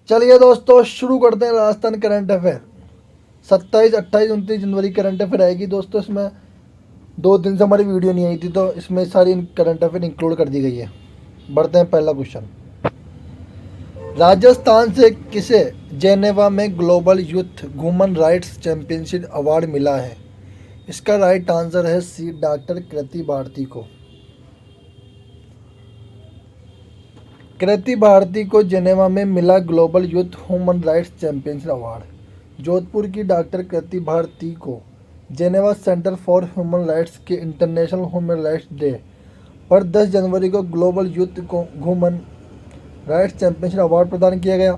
चलिए दोस्तों, शुरू करते हैं राजस्थान करंट अफेयर। 27, 28, 29 जनवरी करंट अफेयर आएगी दोस्तों। इसमें 2 दिन से हमारी वीडियो नहीं आई थी, तो इसमें सारी करंट अफेयर इंक्लूड कर दी गई है। बढ़ते हैं, पहला क्वेश्चन। राजस्थान से किसे जेनेवा में global youth human rights championship award मिला है? इसका राइट आंसर है सी, डॉक्टर कृति भारती को। कृति भारती को जेनेवा में मिला global youth human rights championship award. Jodhpur की डॉक्टर कृति भारती को Geneva centre for human rights के इंटरनेशनल ह्यूमन राइट्स डे पर 10 जनवरी को global youth human rights championship award प्रदान किया गया।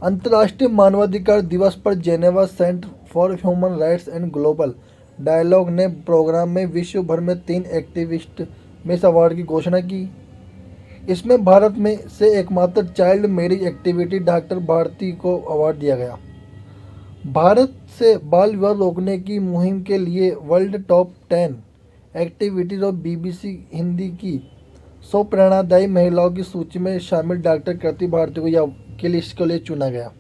अंतर्राष्ट्रीय मानवाधिकार दिवस पर Geneva centre for human rights and global dialogue ने प्रोग्राम में विश्व भर में 3 एक्टिविस्ट में इस अवार्ड की घोषणा की। इसमें भारत में से एकमात्र child marriage activity doctor Bharti को अवार्ड दिया गया। भारत से बाल विवाह रोकने की मुहिम के लिए वर्ल्ड टॉप 10 एक्टिविटीज और बीबीसी हिंदी की 100 प्रेरणादायी महिलाओं की सूची में शामिल डॉक्टर कृति भारती को के लिए इसके लिए चुना गया।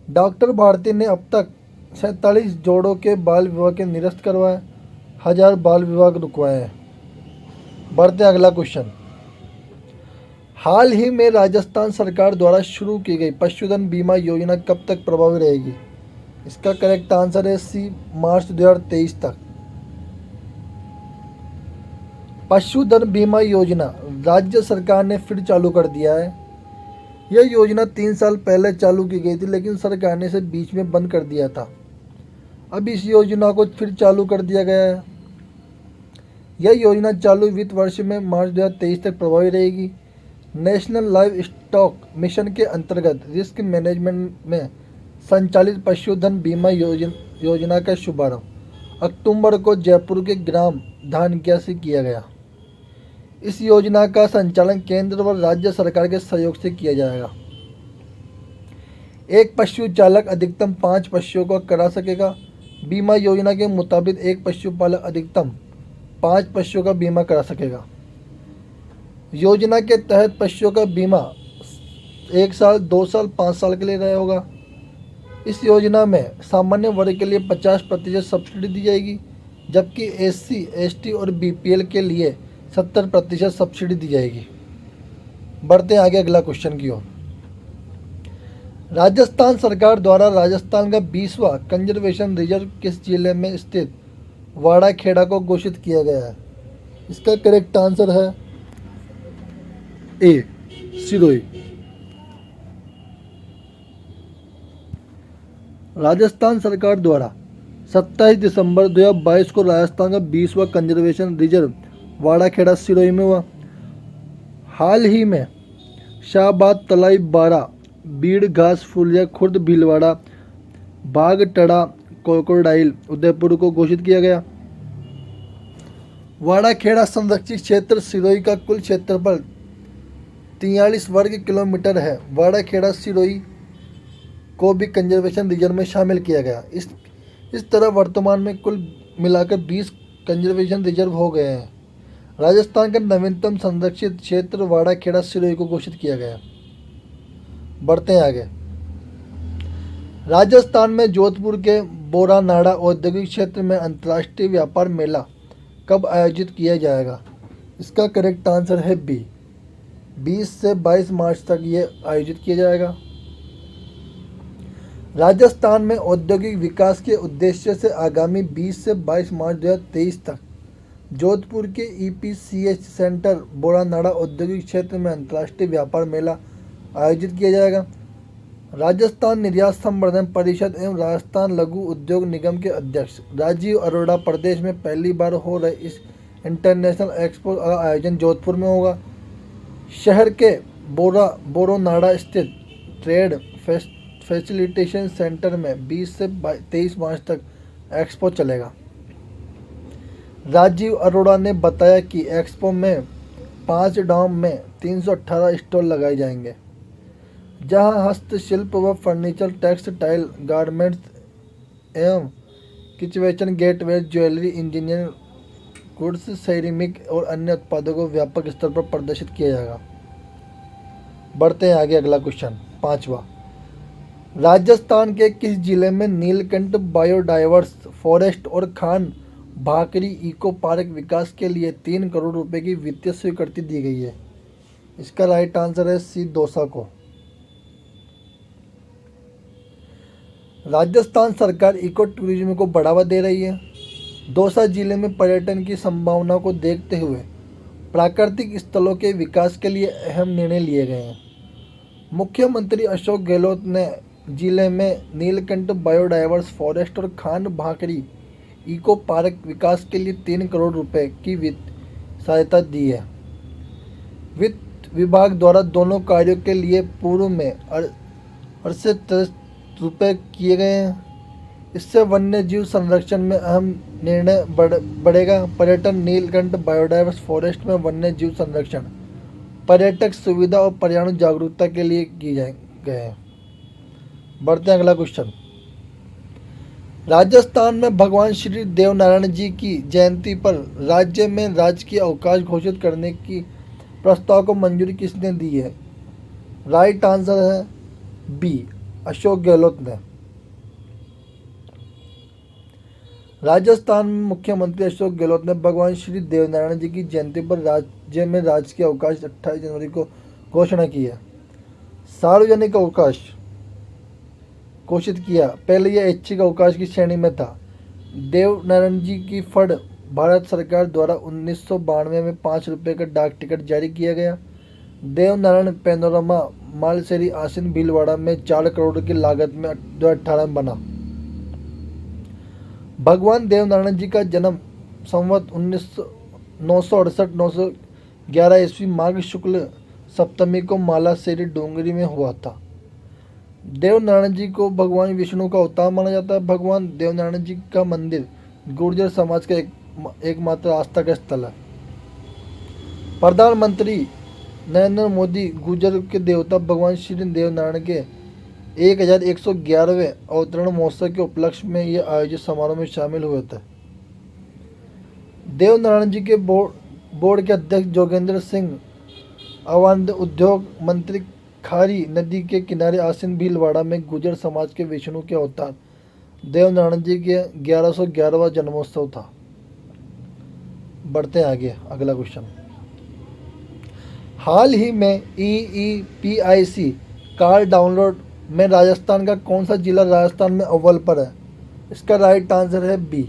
डॉक्टर भारती ने अब तक 47 जोड़ों के बाल विवाह के निरस्त करवाए, 1000 बाल विवाह रुकवाए हैं। बढ़ते अगला क्वेश्चन। हाल ही में राजस्थान सरकार द्वारा शुरू की गई पशुधन बीमा योजना कब तक प्रभावी रहेगी? इसका करेक्ट आंसर है सी, मार्च 2023 तक। पशुधन बीमा योजना राज्य सरकार ने फिर चालू कर दिया है। यह योजना 3 साल पहले चालू की गई थी, लेकिन सरकार ने इसे बीच में बंद कर दिया था। अब इस योजना को फिर चालू कर दिया गया है। यह योजना चालू वित्त वर्ष में मार्च 2023 तक प्रभावी रहेगी। नेशनल लाइव स्टॉक मिशन के अंतर्गत रिस्क मैनेजमेंट में संचालित पशुधन बीमा योजना का शुभारंभ अक्टूबर को जयपुर के ग्राम धानक्या से किया गया। इस योजना का संचालन केंद्र व राज्य सरकार के सहयोग से किया जाएगा। एक पशु चालक अधिकतम 5 पशुओं को करा सकेगा। बीमा योजना के मुताबिक एक पशुपालक अधिकतम 5 पशुओं का बीमा करा सकेगा। योजना के तहत पशुओं का बीमा 1 साल, 2 साल, 5 साल के लिए रहा होगा। इस योजना में सामान्य वर्ग के लिए 50% सब्सिडी दी जाएगी, जबकि SC, ST और BPL के लिए 70% सब्सिडी दी जाएगी। बढ़ते हैं आगे अगला क्वेश्चन की ओर। राजस्थान सरकार द्वारा राजस्थान का 20वां कंजर्वेशन रिजर्व किस जिले में स्थित वाड़ा खेड़ा को घोषित किया गया है? इसका करेक्ट आंसर है ए, सिरोही। राजस्थान सरकार द्वारा 27 दिसंबर 2022 को राजस्थान का 20वां कंजर्वेशन रिजर्व वाड़ाखेड़ा सिरोही में हुआ। हाल ही में शाहबाद, तलाई, बारा, बीड़, घास फुलिया, खुर्द, भीलवाड़ा, बागटड़ा, क्रोकोडाइल, उदयपुर को घोषित किया गया। वाड़ाखेड़ा संरक्षित क्षेत्र सिरोही का कुल क्षेत्रफल 43 वर्ग किलोमीटर है। वाड़ाखेड़ा सिरोही को भी कंजर्वेशन रिजर्व में शामिल किया गया। इस तरह वर्तमान में कुल मिलाकर 20 कंजर्वेशन रिजर्व हो गए हैं। राजस्थान का नवीनतम संरक्षित क्षेत्र वाड़ाखेड़ा सिरोही को घोषित किया गया। बढ़ते हैं आगे। राजस्थान में जोधपुर के बोरानाड़ा औद्योगिक क्षेत्र में अंतर्राष्ट्रीय व्यापार मेला कब आयोजित किया जाएगा? इसका करेक्ट आंसर है बी, 20 से 22 मार्च तक ये आयोजित किया जाएगा। राजस्थान में औद्योगिक विकास के उद्देश्य से आगामी 20 से 22 मार्च 2023 तक जोधपुर के EPCH सेंटर बोरानाड़ा औद्योगिक क्षेत्र में अंतर्राष्ट्रीय व्यापार मेला आयोजित किया जाएगा। राजस्थान निर्यात संवर्धन परिषद एवं राजस्थान लघु उद्योग निगम के अध्यक्ष राजीव अरोड़ा प्रदेश में पहली बार हो रहे इस इंटरनेशनल एक्सपो का आयोजन जोधपुर में होगा। शहर के बोरानाड़ा स्थित ट्रेड फैसिलिटेशन सेंटर में 20 से 23 मार्च तक एक्सपो चलेगा। राजीव अरोड़ा ने बताया कि एक्सपो में 5 डाम में 318 स्टॉल लगाए जाएंगे, जहां हस्तशिल्प व फर्नीचर, टेक्सटाइल, गारमेंट्स एवं किचन, गेटवेयर, ज्वेलरी, इंजीनियरिंग गुड्स, सेरेमिक और अन्य उत्पादों को व्यापक स्तर पर प्रदर्शित किया जाएगा। बढ़ते हैं आगे, अगला क्वेश्चन पांचवा। राजस्थान के किस जिले में नीलकंठ बायोडाइवर्स फॉरेस्ट और खान भाकरी इको पार्क विकास के लिए 3 करोड़ रुपए की वित्तीय स्वीकृति दी गई है? इसका राइट आंसर है सी, दौसा को। राजस्थान सरकार इको टूरिज्म को बढ़ावा दे रही है। दौसा जिले में पर्यटन की संभावना को देखते हुए प्राकृतिक स्थलों के विकास के लिए अहम निर्णय लिए गए हैं। मुख्यमंत्री अशोक गहलोत ने जिले में नीलकंठ बायोडाइवर्स फॉरेस्ट और खान भाकरी इको पार्क विकास के लिए 3 करोड़ रुपए की वित्त सहायता दी है। वित्त विभाग द्वारा दोनों कार्यों के लिए पूर्व में 68 रुपये किए गए हैं। इससे वन्य जीव संरक्षण में अहम निर्णय बढ़ेगा। पर्यटन नीलकंठ बायोडाइवर्स फॉरेस्ट में वन्य जीव संरक्षण, पर्यटक सुविधा और पर्यावरण जागरूकता के लिए किए गए हैं। बढ़ते हैं अगला क्वेश्चन। राजस्थान में भगवान श्री देवनारायण जी की जयंती पर राज्य में राजकीय अवकाश घोषित करने की प्रस्ताव को मंजूरी किसने दी है? राइट आंसर है बी, अशोक गहलोत ने। राजस्थान में मुख्यमंत्री अशोक गहलोत ने भगवान श्री देवनारायण जी की जयंती पर राज्य में राजकीय अवकाश 28 जनवरी को घोषणा की है। सार्वजनिक अवकाश घोषित किया। पहले यह ऐच्छिक अवकाश की श्रेणी में था। देवनारायण जी की फंड भारत सरकार द्वारा 1992 में 5 रुपये का डाक टिकट जारी किया गया। देवनारायण पैनोरमा मालसेरी आसिन भीलवाड़ा में 4 करोड़ की लागत में 2018 में बना। भगवान देवनारायण जी का जन्म संवत 968-911 ईस्वी माघ शुक्ल सप्तमी को मालासेरी डोंगरी में हुआ था। देवनारायण जी को भगवान विष्णु का अवतार माना जाता है। भगवान देवनारायण जी का मंदिर गुर्जर समाज का एकमात्र आस्था का स्थल है। प्रधानमंत्री नरेंद्र मोदी गुर्जर के देवता भगवान श्री देवनारायण के 1111वें अवतरण महोत्सव के उपलक्ष्य में यह आयोजित समारोह में शामिल हुए थे। देवनारायण जी के बोर्ड के अध्यक्ष जोगेंद्र सिंह अवान्द, उद्योग मंत्री खारी नदी के किनारे आसीन भीलवाड़ा में गुर्जर समाज के विष्णु के अवतार देवनारायण जी के 1111वां जन्मोत्सव था। बढ़ते हैं आगे, अगला क्वेश्चन। हाल ही में EEPIC कार्ड डाउनलोड में राजस्थान का कौन सा जिला राजस्थान में अव्वल पर है? इसका राइट आंसर है बी,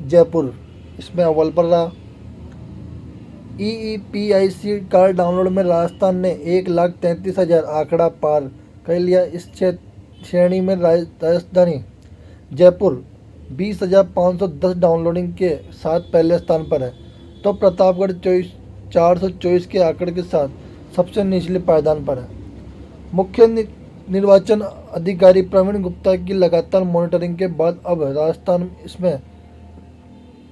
जयपुर इसमें अव्वल पर रहा। EEPIC कार्ड डाउनलोड में राजस्थान ने 1,33,000 आंकड़ा पार कर लिया। इस श्रेणी में राजधानी जयपुर 20,510 डाउनलोडिंग के साथ पहले स्थान पर है, तो प्रतापगढ़ 424 के आंकड़े के साथ सबसे निचले पायदान पर है। मुख्य निर्वाचन अधिकारी प्रवीण गुप्ता की लगातार मॉनिटरिंग के बाद अब राजस्थान इसमें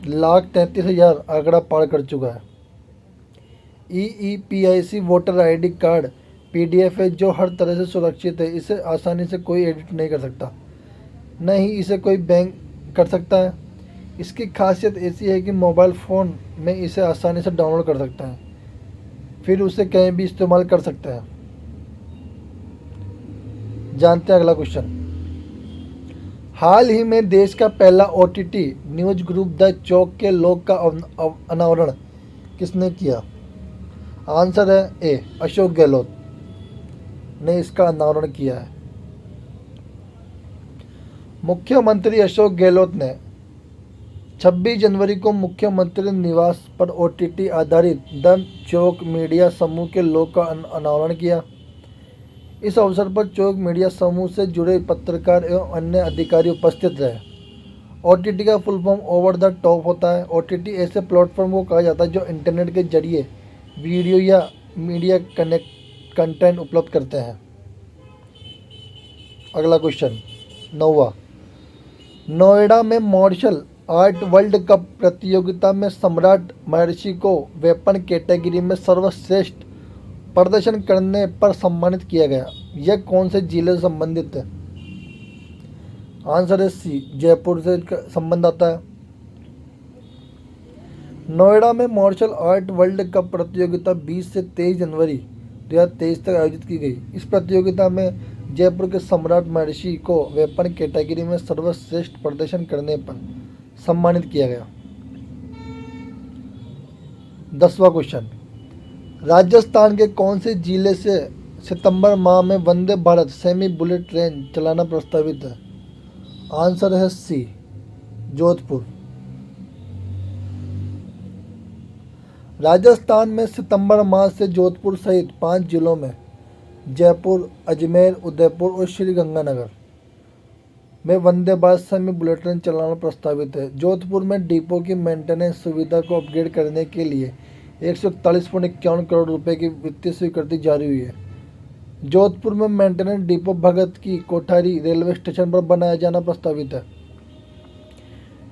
1,33,000 आंकड़ा पार कर चुका है। EEPIC voter ID card PDF है जो हर तरह से सुरक्षित है। इसे आसानी से कोई एडिट नहीं कर सकता, न ही इसे कोई बैंक कर सकता है। इसकी खासियत ऐसी है कि मोबाइल फ़ोन में इसे आसानी से डाउनलोड कर सकता है, फिर उसे कहीं भी इस्तेमाल कर सकते हैं। जानते हैं अगला क्वेश्चन। हाल ही में देश का पहला OTT न्यूज ग्रुप द चौक के लोग का अनावरण किसने किया? आंसर है ए, अशोक गहलोत ने इसका अनावरण किया है। मुख्यमंत्री अशोक गहलोत ने 26 जनवरी को मुख्यमंत्री निवास पर OTT आधारित द चौक मीडिया समूह के लोग का अनावरण किया। इस अवसर पर चौक मीडिया समूह से जुड़े पत्रकार एवं अन्य अधिकारी उपस्थित रहे। OTT का full form over the top होता है। OTT ऐसे प्लेटफॉर्म को कहा जाता है जो इंटरनेट के जरिए वीडियो या मीडिया कंटेंट उपलब्ध करते हैं। अगला क्वेश्चन 9वां। नोएडा में मार्शल आर्ट वर्ल्ड कप प्रतियोगिता में सम्राट महर्षि को वेपन कैटेगरी में सर्वश्रेष्ठ प्रदर्शन करने पर सम्मानित किया गया। यह कौन से जिले से संबंधित है? आंसर है सी, जयपुर से संबंध आता है। नोएडा में मार्शल आर्ट वर्ल्ड कप प्रतियोगिता 20 से 23 जनवरी 2023 तक आयोजित की गई। इस प्रतियोगिता में जयपुर के सम्राट महर्षि को वेपन कैटेगरी में सर्वश्रेष्ठ प्रदर्शन करने पर सम्मानित किया गया। 10वां क्वेश्चन, राजस्थान के कौन से जिले से सितंबर माह में Vande Bharat semi bullet train चलाना प्रस्तावित है? आंसर है सी, जोधपुर। राजस्थान में सितंबर माह से जोधपुर सहित 5 जिलों में जयपुर, अजमेर, उदयपुर और श्रीगंगानगर में Vande Bharat semi bullet train चलाना प्रस्तावित है। जोधपुर में डिपो की मेंटेनेंस सुविधा को अपग्रेड करने के लिए 141.51 करोड़ रुपए की वित्तीय स्वीकृति जारी हुई है। जोधपुर में मेंटेनेंस डिपो भगत की कोठारी रेलवे स्टेशन पर बनाया जाना प्रस्तावित है।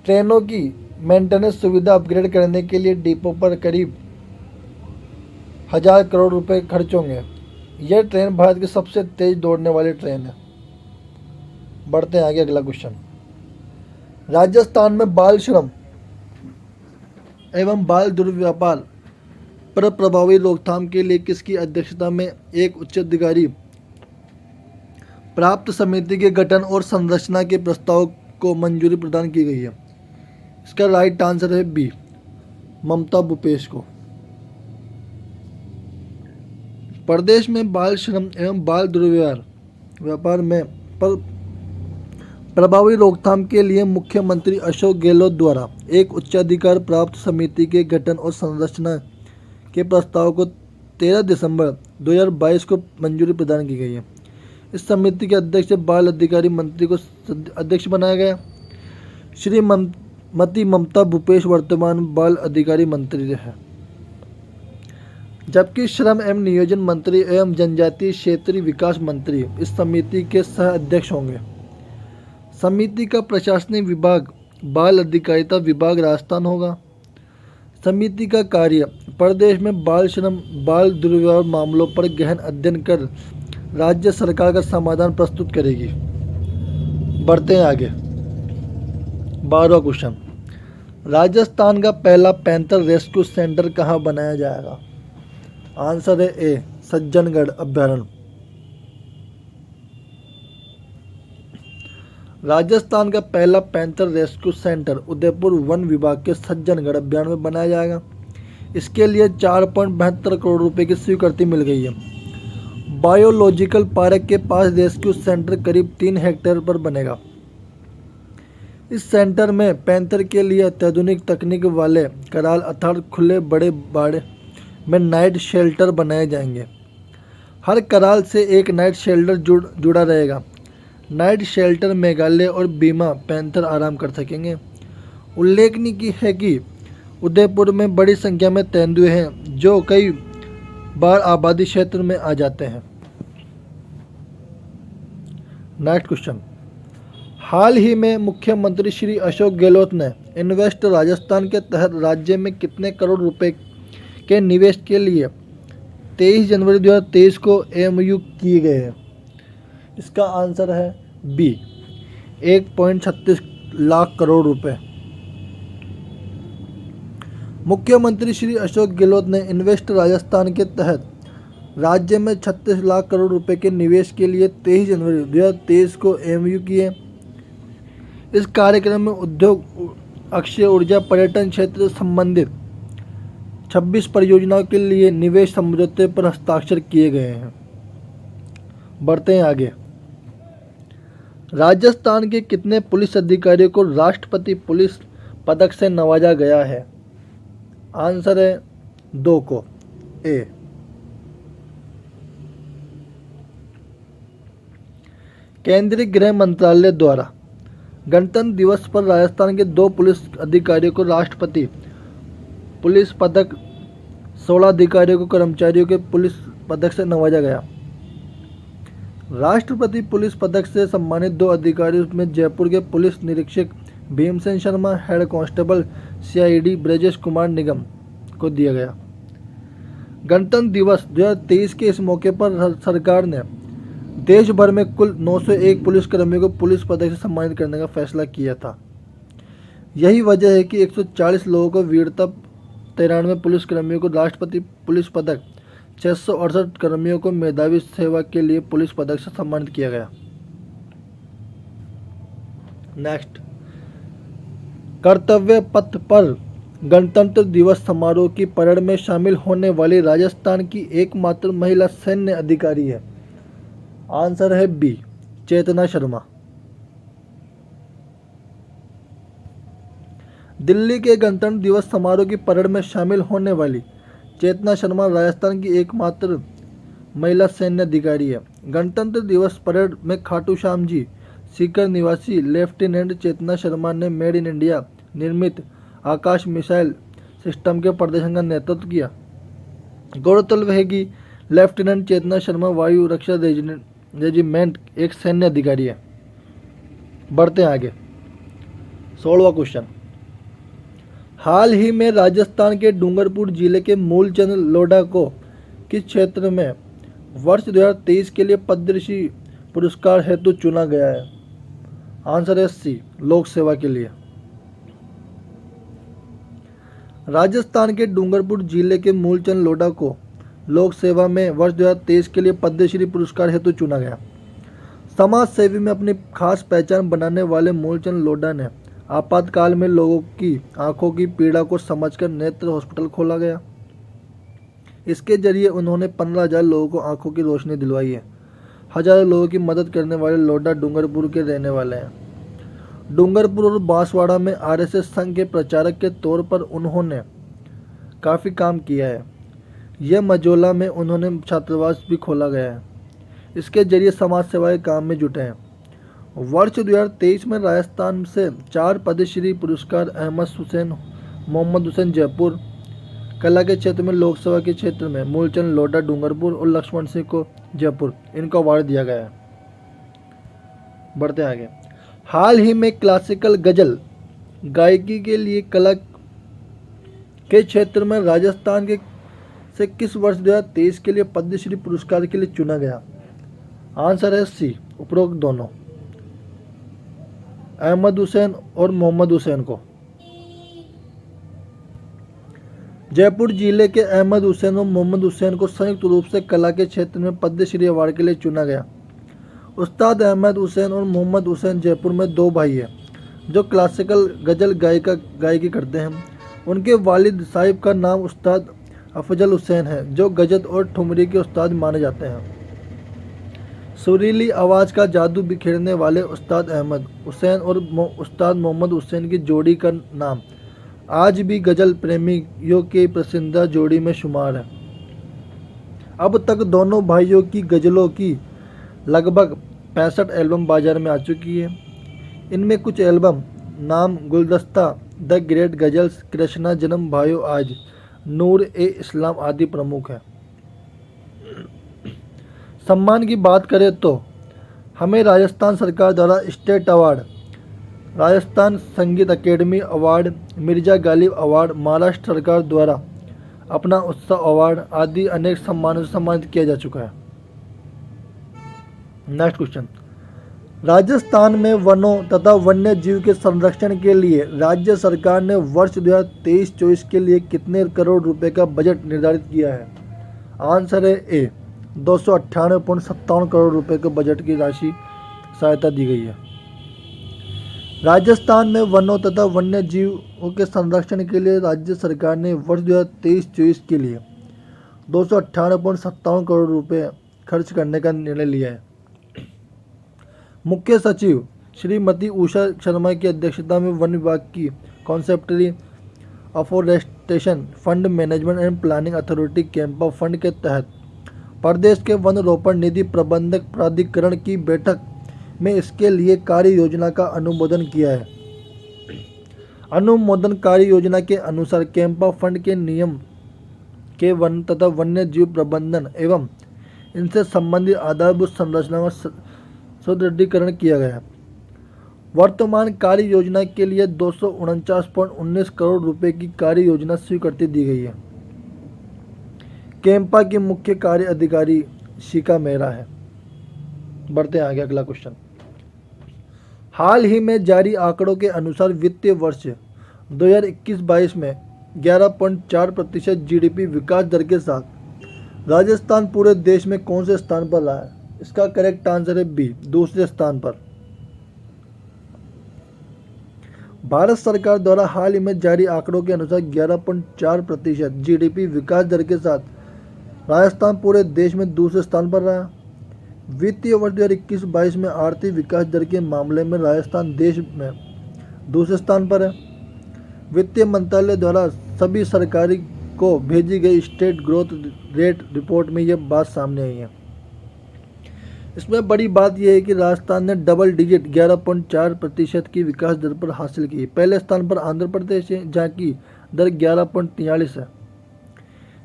ट्रेनों की मेंटेनेंस सुविधा अपग्रेड करने के लिए डिपो पर करीब 1000 करोड़ रुपए खर्च होंगे। यह ट्रेन भारत की सबसे तेज दौड़ने वाली ट्रेन है। बढ़ते हैं आगे, अगला क्वेश्चन। राजस्थान में बाल श्रम एवं बाल दुर्व्यापार पर प्रभावी रोकथाम के लिए किसकी अध्यक्षता में एक उच्चाधिकारी प्राप्त समिति के गठन और संरचना के प्रस्ताव को मंजूरी प्रदान की गई है? इसका राइट आंसर है बी, ममता भूपेश को। प्रदेश में बाल श्रम एवं बाल दुर्व्यापार में पर प्रभावी रोकथाम के लिए मुख्यमंत्री अशोक गहलोत द्वारा एक उच्चाधिकार प्राप्त समिति के गठन और संरचना के प्रस्ताव को 13 दिसंबर 2022 को मंजूरी प्रदान की गई है। इस समिति के अध्यक्ष बाल अधिकारी मंत्री को अध्यक्ष बनाया गया। श्रीमती ममता भूपेश वर्तमान बाल अधिकारी मंत्री है, जबकि श्रम एवं नियोजन मंत्री एवं जनजातीय क्षेत्रीय विकास मंत्री इस समिति के सह अध्यक्ष होंगे। समिति का प्रशासनिक विभाग बाल अधिकारिता विभाग राजस्थान होगा। समिति का कार्य प्रदेश में बाल श्रम बाल दुर्व्यवहार मामलों पर गहन अध्ययन कर राज्य सरकार का समाधान प्रस्तुत करेगी। बढ़ते हैं आगे, 12वां क्वेश्चन। राजस्थान का पहला पैंथर रेस्क्यू सेंटर कहाँ बनाया जाएगा? आंसर है ए, सज्जनगढ़ अभ्यारण्य। राजस्थान का पहला panther rescue centre Udaipur one विभाग के सज्जनगढ़ अभ्यारण्य में बनाया जाएगा। इसके लिए 4.72 करोड़ रुपए की स्वीकृति मिल गई है। बायोलॉजिकल पार्क के पास रेस्क्यू सेंटर करीब 3 हेक्टेयर पर बनेगा। इस सेंटर में पैंथर के लिए अत्याधुनिक तकनीक वाले कराल अर्थात खुले बड़े बाड़े में नाइट शेल्टर बनाए जाएंगे। हर कराल से एक नाइट शेल्टर जुड़ा रहेगा। नाइट शेल्टर मेघालय और बीमा पैंथर आराम कर सकेंगे। उल्लेखनीय है कि उदयपुर में बड़ी संख्या में तेंदुए हैं जो कई बार आबादी क्षेत्र में आ जाते हैं। Next question. हाल ही में मुख्यमंत्री श्री अशोक गहलोत ने इन्वेस्ट राजस्थान के तहत राज्य में कितने करोड़ रुपए के निवेश के लिए 23 जनवरी 2023 को एमओयू किए गए हैं? इसका आंसर है बी, 1.36 लाख करोड़ रुपए। मुख्यमंत्री श्री अशोक गहलोत ने इन्वेस्ट राजस्थान के तहत राज्य में 36 लाख करोड़ रुपए के निवेश के लिए 23 जनवरी 2023 को एमओयू किए। इस कार्यक्रम में उद्योग, अक्षय ऊर्जा, पर्यटन क्षेत्र से संबंधित 26 परियोजनाओं के लिए निवेश समझौते पर हस्ताक्षर किए गए हैं। बढ़ते हैं आगे। राजस्थान के कितने पुलिस अधिकारियों को राष्ट्रपति पुलिस पदक से नवाजा गया है? आंसर है 2 को, ए। केंद्रीय गृह मंत्रालय द्वारा गणतंत्र दिवस पर राजस्थान के 2 पुलिस अधिकारियों को राष्ट्रपति पुलिस पदक, 16 अधिकारियों को कर्मचारियों के पुलिस पदक से नवाजा गया। राष्ट्रपति पुलिस पदक से सम्मानित 2 अधिकारियों में जयपुर के पुलिस निरीक्षक Bhimsen Sharma, head constable CID Brajesh Kumar Nigam को दिया गया। गणतंत्र दिवस 2023 के इस मौके पर सरकार ने देश भर में कुल 901 पुलिसकर्मियों को पुलिस पदक से सम्मानित करने का फैसला किया था। यही वजह है कि 140 लोगों को वीरता, 93 पुलिसकर्मियों को राष्ट्रपति पुलिस पदक, 668 कर्मियों को मेधावी सेवा के लिए पुलिस पदक से सम्मानित किया गया। नेक्स्ट, कर्तव्य पथ पर गणतंत्र दिवस समारोह की परेड में शामिल होने वाली राजस्थान की एकमात्र महिला सैन्य अधिकारी है। आंसर है बी, चेतना शर्मा। दिल्ली के गणतंत्र दिवस समारोह की परेड में शामिल होने वाली चेतना शर्मा राजस्थान की एकमात्र महिला सैन्य अधिकारी है। गणतंत्र दिवस परेड में खाटू श्याम जी सीकर निवासी लेफ्टिनेंट चेतना शर्मा ने मेड इन इंडिया निर्मित आकाश मिसाइल सिस्टम के प्रदर्शन का नेतृत्व किया। गौरतलब है कि लेफ्टिनेंट चेतना शर्मा वायु रक्षा रेजिमेंट एक सैन्य अधिकारी है। बढ़ते हैं आगे। 16वां क्वेश्चन, हाल ही में राजस्थान के डूंगरपुर जिले के मूलचंद लोढ़ा को किस क्षेत्र में वर्ष 2023 के लिए पद्मश्री पुरस्कार हेतु चुना गया है? आंसर है सी, लोक सेवा के लिए। राजस्थान के डूंगरपुर जिले के मूलचंद लोढ़ा को लोक सेवा में वर्ष 2023 के लिए पद्मश्री पुरस्कार हेतु चुना गया। समाज सेवी में अपनी खास पहचान बनाने वाले मूलचंद लोढ़ा ने आपातकाल में लोगों की आंखों की पीड़ा को समझकर नेत्र हॉस्पिटल खोला गया। इसके जरिए उन्होंने 15,000 लोगों को आंखों की रोशनी दिलवाई है। हजारों लोगों की मदद करने वाले लोढ़ा डूंगरपुर के रहने वाले हैं। डूंगरपुर और बांसवाड़ा में आरएसएस संघ के प्रचारक के तौर पर उन्होंने काफ़ी काम किया है। यह मजोला में उन्होंने छात्रावास भी खोला गया है। इसके जरिए समाज सेवा के काम में जुटे हैं। वर्ष 2023 में राजस्थान से 4 पद्मश्री पुरस्कार अहमद हुसैन, मोहम्मद हुसैन जयपुर, कला के क्षेत्र में, लोक सेवा के क्षेत्र में मूलचंद लोढ़ा डूंगरपुर और लक्ष्मण सिंह को जयपुर, इनको अवार्ड दिया गया है। बढ़ते आगे। हाल ही में क्लासिकल गजल गायकी के लिए कला के क्षेत्र में राजस्थान के से किस वर्ष 2023 के लिए पद्मश्री पुरस्कार के लिए चुना गया? आंसर है सी, उपरोक्त दोनों, अहमद हुसैन और मोहम्मद हुसैन को। जयपुर जिले के अहमद हुसैन और मोहम्मद हुसैन को संयुक्त रूप से कला के क्षेत्र में पद्मश्री अवार्ड के लिए चुना गया। उस्ताद अहमद हुसैन और मोहम्मद हुसैन जयपुर में 2 भाई हैं जो क्लासिकल गजल गायकी करते हैं। उनके वालिद साहिब का नाम उस्ताद अफजल हुसैन है जो गजल और ठुमरी के उस्ताद माने जाते हैं। सुरीली आवाज़ का जादू बिखेरने वाले उस्ताद अहमद हुसैन और उस्ताद मोहम्मद हुसैन की जोड़ी का नाम आज भी गज़ल प्रेमियों की पसंदीदा जोड़ी में शुमार है। अब तक दोनों भाइयों की गज़लों की लगभग 65 एल्बम बाजार में आ चुकी है। इनमें कुछ एल्बम नाम गुलदस्ता, द ग्रेट गज़ल्स, कृष्णा जन्म भाइयों आज, नूर ए इस्लाम आदि प्रमुख है। सम्मान की बात करें तो हमें राजस्थान सरकार द्वारा स्टेट अवार्ड, राजस्थान संगीत academy award, Mirza Ghalib award, Maharashtra सरकार द्वारा अपना उत्सव अवार्ड आदि अनेक सम्मानों से सम्मानित किया जा चुका है। नेक्स्ट क्वेश्चन, राजस्थान में वनों तथा वन्य जीव के संरक्षण के लिए राज्य सरकार ने वर्ष 2023-24 के लिए कितने करोड़ रुपए का बजट निर्धारित किया है? आंसर है ए, 298.57 करोड़ रुपए के बजट की राशि सहायता दी गई है। राजस्थान में वनों तथा वन्य जीवों के संरक्षण के लिए राज्य सरकार ने वर्ष 2023-24 के लिए 298.57 करोड़ रुपए खर्च करने का निर्णय लिया है। मुख्य सचिव श्रीमती उषा शर्मा की अध्यक्षता में वन विभाग की compensatory afforestation fund management and planning authority CAMPA fund के तहत प्रदेश के वन रोपण निधि प्रबंधक प्राधिकरण की बैठक में इसके लिए कार्य योजना का अनुमोदन किया है। अनुमोदन कार्य योजना के अनुसार कैंपा फंड के नियम के वन तथा वन्य जीव प्रबंधन एवं इनसे संबंधित आधारभूत संरचना में सुदृढ़ीकरण किया गया है। वर्तमान कार्य योजना के लिए 249.19 करोड़ रुपए की कार्य योजना स्वीकृति दी गई है। कैंपा की मुख्य कार्य अधिकारी शिका मेहरा है। बढ़ते हैं आगे, अगला क्वेश्चन। हाल ही में जारी आंकड़ों के अनुसार वित्तीय वर्ष 2021-22 में 11.4% जीडीपी विकास दर के साथ राजस्थान पूरे देश में कौन से स्थान पर रहा है? इसका करेक्ट आंसर है बी, दूसरे स्थान पर। भारत सरकार द्वारा हाल ही में जारी आंकड़ों के अनुसार 11.4% जीडीपी विकास दर के साथ राजस्थान पूरे देश में दूसरे स्थान पर रहा। वित्तीय वर्ष 2021-22 में आर्थिक विकास दर के मामले में राजस्थान देश में दूसरे स्थान पर है। वित्तीय मंत्रालय द्वारा सभी सरकारी को भेजी गई स्टेट ग्रोथ रेट रिपोर्ट में यह बात सामने आई है। इसमें बड़ी बात यह है कि राजस्थान ने डबल डिजिट 11.4% की विकास दर पर हासिल की। पहले स्थान पर आंध्र प्रदेश है, जहाँ की दर 11.43 है।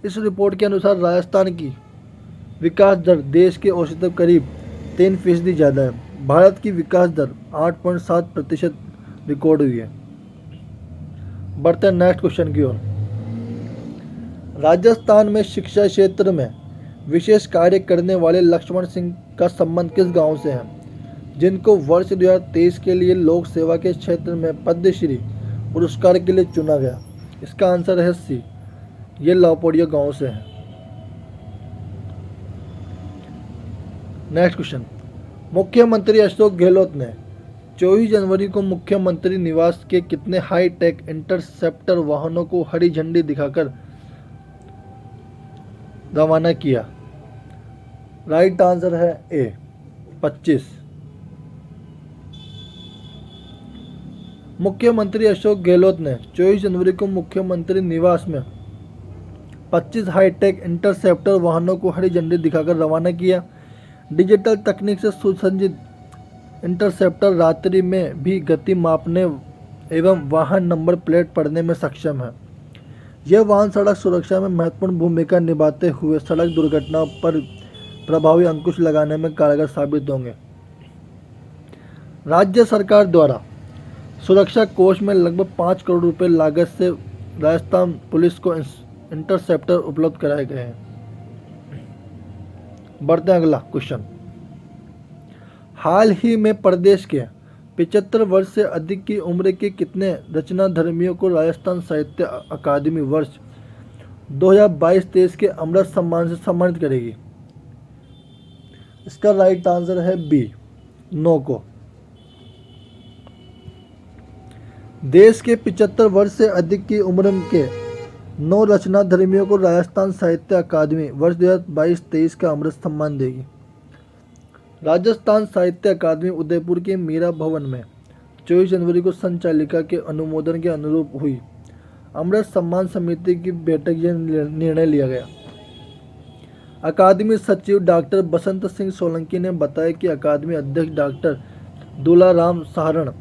इस रिपोर्ट के अनुसार राजस्थान की विकास दर देश के औसत करीब 3% ज़्यादा है। भारत की विकास दर 8.7% रिकॉर्ड हुई है। बढ़ते हैं नेक्स्ट क्वेश्चन की ओर। राजस्थान में शिक्षा क्षेत्र में विशेष कार्य करने वाले लक्ष्मण सिंह का संबंध किस गांव से है, जिनको वर्ष 2023 के लिए लोक सेवा के क्षेत्र में पद्मश्री पुरस्कार के लिए चुना गया? इसका आंसर है सी, ये लापोड़िया गांव से है। Next question. मुख्यमंत्री अशोक गहलोत ने 24 जनवरी को मुख्यमंत्री निवास के कितने हाई टेक इंटरसेप्टर वाहनों को हरी झंडी दिखाकर रवाना किया? राइट आंसर है ए, 25। मुख्यमंत्री अशोक गहलोत ने 24 जनवरी को मुख्यमंत्री निवास में 25 हाईटेक इंटरसेप्टर वाहनों को हरी झंडी दिखाकर रवाना किया। डिजिटल तकनीक से सुसज्जित इंटरसेप्टर रात्रि में भी गति मापने एवं वाहन नंबर प्लेट पढ़ने में सक्षम है। यह वाहन सड़क सुरक्षा में महत्वपूर्ण भूमिका निभाते हुए सड़क दुर्घटनाओं पर प्रभावी अंकुश लगाने में कारगर साबित होंगे। राज्य सरकार द्वारा सुरक्षा कोष में लगभग 5 करोड़ रुपए लागत से राजस्थान पुलिस को इंटरसेप्टर उपलब्ध कराए गए हैं। बढ़ते हैं अगला क्वेश्चन। हाल ही में प्रदेश के 75 वर्ष से अधिक की उम्र के कितने रचनाधर्मियों को राजस्थान साहित्य अकादमी वर्ष 2022-23 के अमृत सम्मान से सम्मानित करेगी? इसका राइट आंसर है बी, 9 को। देश के 75 वर्ष से अधिक की उम्र के 9 रचनाधर्मियों को राजस्थान साहित्य अकादमी वर्ष 2022-23 का अमृत सम्मान देगी। राजस्थान साहित्य अकादमी उदयपुर के मीरा भवन में 24 जनवरी को संचालिका के अनुमोदन के अनुरूप हुई अमृत सम्मान समिति की बैठक यह निर्णय लिया गया। अकादमी सचिव डॉक्टर बसंत सिंह सोलंकी ने बताया कि अकादमी अध्यक्ष डॉक्टर दुलाराम सहारण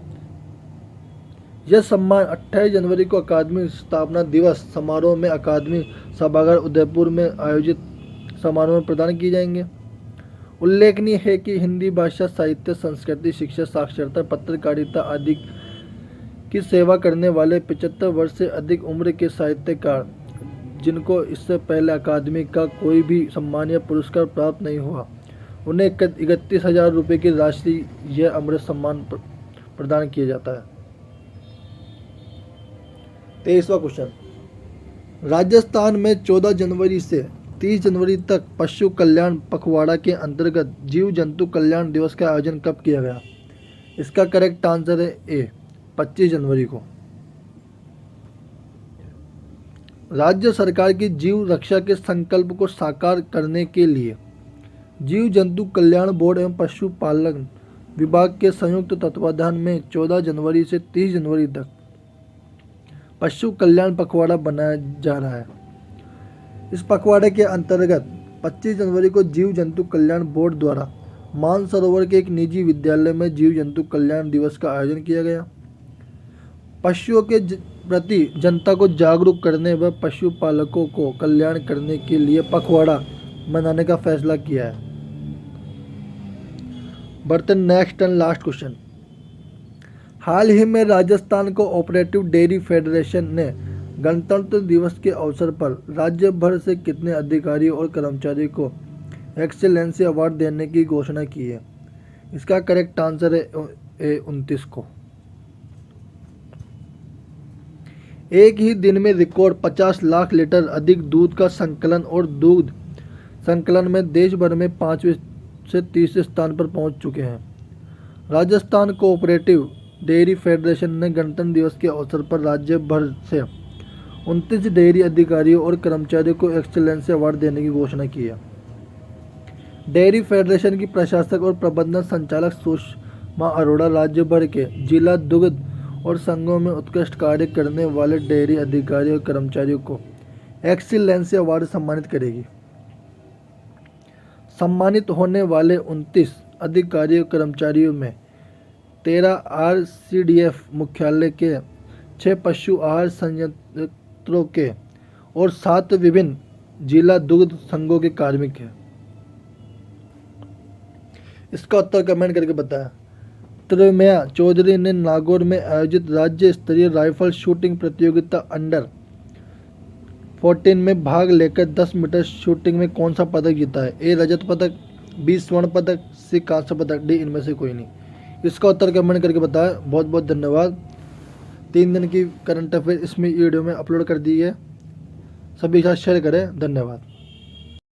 यह सम्मान 28 जनवरी को अकादमी स्थापना दिवस समारोह में अकादमी सभागार उदयपुर में आयोजित समारोह में प्रदान किए जाएंगे। उल्लेखनीय है कि हिंदी भाषा, साहित्य, संस्कृति, शिक्षा, साक्षरता, पत्रकारिता आदि की सेवा करने वाले 75 वर्ष से अधिक उम्र के साहित्यकार जिनको इससे पहले अकादमी का कोई भी सम्मान या पुरस्कार प्राप्त नहीं हुआ, उन्हें 31,000 रुपये की राशि यह अमृत सम्मान प्रदान किया जाता है। 23वां क्वेश्चन। राजस्थान में 14 जनवरी से 30 जनवरी तक पशु कल्याण पखवाड़ा के अंतर्गत जीव जंतु कल्याण दिवस का आयोजन कब किया गया? इसका करेक्ट आंसर है ए, 25 जनवरी को। राज्य सरकार की जीव रक्षा के संकल्प को साकार करने के लिए जीव जंतु कल्याण बोर्ड एवं पशुपालन विभाग के संयुक्त तत्वाधान में 14 जनवरी से 30 जनवरी तक पशु कल्याण पखवाड़ा बनाया जा रहा है। इस पखवाड़े के अंतर्गत 25 जनवरी को जीव जंतु कल्याण बोर्ड द्वारा मानसरोवर के एक निजी विद्यालय में जीव जंतु कल्याण दिवस का आयोजन किया गया। पशुओं के प्रति जनता को जागरूक करने व पशुपालकों को कल्याण करने के लिए पखवाड़ा मनाने का फैसला किया है। बढ़ते नेक्स्ट एंड लास्ट क्वेश्चन। हाल ही में Rajasthan co operative dairy federation ने गणतंत्र दिवस के अवसर पर राज्य भर से कितने अधिकारियों और कर्मचारियों को एक्सीलेंसी अवार्ड देने की घोषणा की है? इसका करेक्ट आंसर है 29 को। एक ही दिन में रिकॉर्ड 50 लाख लीटर अधिक दूध का संकलन और दूध संकलन में देश भर में 5वें से 30वें स्थान पर पहुंच चुके हैं। राजस्थान कोऑपरेटिव डेयरी फेडरेशन ने गणतंत्र दिवस के अवसर पर राज्य भर से 29 डेयरी अधिकारियों और कर्मचारियों को एक्सीलेंस अवार्ड देने की घोषणा की है। डेयरी फेडरेशन की प्रशासक और प्रबंधन संचालक सुषमा अरोड़ा राज्य भर के जिला दुग्ध और संघों में उत्कृष्ट कार्य करने वाले डेयरी अधिकारियों और कर्मचारियों को एक्सीलेंस अवार्ड सम्मानित करेगी। सम्मानित होने वाले 29 अधिकारियों कर्मचारियों में 13 RCDF मुख्यालय के, 6 पशु आहार संयंत्रों के और 7 विभिन्न जिला दुग्ध संघों के कार्मिक हैं। इसका उत्तर कमेंट करके बताया। त्रिमया चौधरी ने नागौर में आयोजित राज्य स्तरीय राइफल शूटिंग प्रतियोगिता अंडर 14 में भाग लेकर 10 मीटर शूटिंग में कौन सा पदक जीता है? ए रजत पदक, बी स्वर्ण पदक, सी कांस्य पदक, डी इनमें से कोई नहीं। इसका उत्तर कमेंट करके बताया। बहुत बहुत धन्यवाद। 3 दिन की करंट अफेयर इसमें वीडियो में अपलोड कर दी है। सभी के साथ शेयर करें। धन्यवाद।